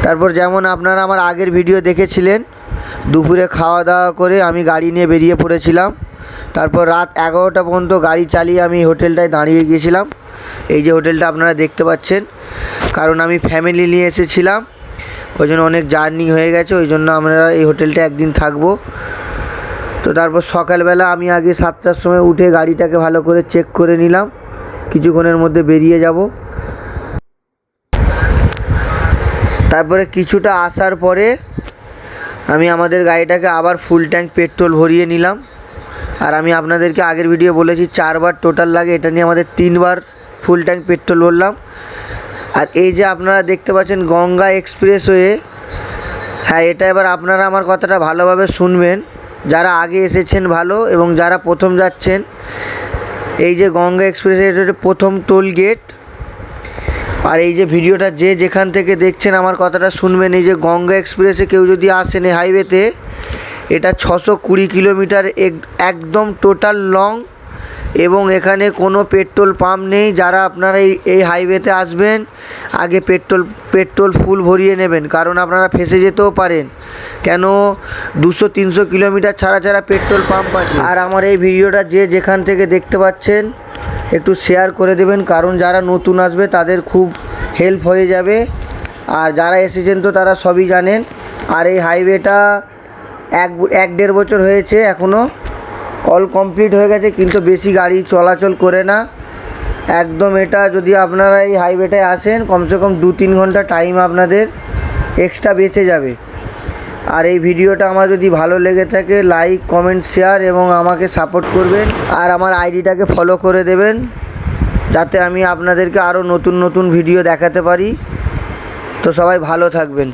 তারপর যেমন আপনারা আমার আগের ভিডিও দেখেছিলেন, দুপুরে খাওয়া দাওয়া করে আমি গাড়ি নিয়ে বেরিয়ে পড়েছিলাম। তারপর রাত 11টা পর্যন্ত গাড়ি চালিয়ে আমি হোটেলটায় দাঁড়িয়ে গিয়েছিলাম। এই যে হোটেলটা আপনারা দেখতে পাচ্ছেন, কারণ আমি ফ্যামিলি নিয়ে এসেছিলাম, ওই জন্য অনেক জার্নি হয়ে গেছে, ওই জন্য আমরা এই হোটেলটা একদিন থাকবো। তো তারপর সকালবেলা আমি আগে 7টার সময় উঠে গাড়িটাকে ভালো করে চেক করে নিলাম, কিছুক্ষণের মধ্যে বেরিয়ে যাব। তারপরে কিছুটা আসার পরে আমি আমাদের গাড়িটাকে আবার ফুল ট্যাঙ্ক পেট্রোল ভরিয়ে নিলাম। আর আমি আপনাদেরকে আগের ভিডিও বলেছি 4 বার টোটাল লাগে, এটা নিয়ে আমাদের 3 বার ফুল ট্যাঙ্ক পেট্রোল ভরলাম। আর এই যে আপনারা দেখতে পাচ্ছেন গঙ্গা এক্সপ্রেসওয়ে, হ্যাঁ এটা এবার আপনারা আমার কথাটা ভালোভাবে শুনবেন, যারা আগে এসেছেন ভালো এবং যারা প্রথম যাচ্ছেন। এই যে গঙ্গা এক্সপ্রেসওয়ে, এটা হচ্ছে প্রথম টোল গেট। আর এই যে ভিডিওটা যে যেখান থেকে দেখছেন আমার কথাটা শুনবেন, এই যে গঙ্গা এক্সপ্রেসে কেউ যদি আসেন এই হাইওয়েতে, এটা 620 কিলোমিটার একদম টোটাল লং, এবং এখানে কোনো পেট্রোল পাম্প নেই। যারা আপনারা এই হাইওয়েতে আসবেন আগে পেট্রোল ফুল ভরিয়ে নেবেন, কারণ আপনারা ফেঁসে যেতেও পারেন, কেন 200-300 কিলোমিটার ছাড়া ছাড়া পেট্রোল পাম্প আছে। আর আমার এই ভিডিওটা যে যেখান থেকে দেখতে পাচ্ছেন একটু শেয়ার করে দেবেন, কারণ যারা নতুন আসবে তাদের খুব হেল্প হয়ে যাবে, আর যারা এসেছেন তো তারা সবই জানেন। আর এই হাইওয়েটা 1-1.5 বছর হয়েছে, এখনও অল কমপ্লিট হয়ে গেছে, কিন্তু বেশি গাড়ি চলাচল করে না একদম। এটা যদি আপনারা এই হাইওয়েটায় আসেন কমসে কম 2-3 ঘন্টা টাইম আপনাদের এক্সট্রা বেঁচে যাবে। আর এই ভিডিওটা আমার যদি ভালো লেগে থাকে লাইক, কমেন্ট, শেয়ার এবং আমাকে সাপোর্ট করবেন, আর আমার আইডিটাকে ফলো করে দেবেন, যাতে আমি আপনাদেরকে আরও নতুন নতুন ভিডিও দেখাতে পারি। তো সবাই ভালো থাকবেন।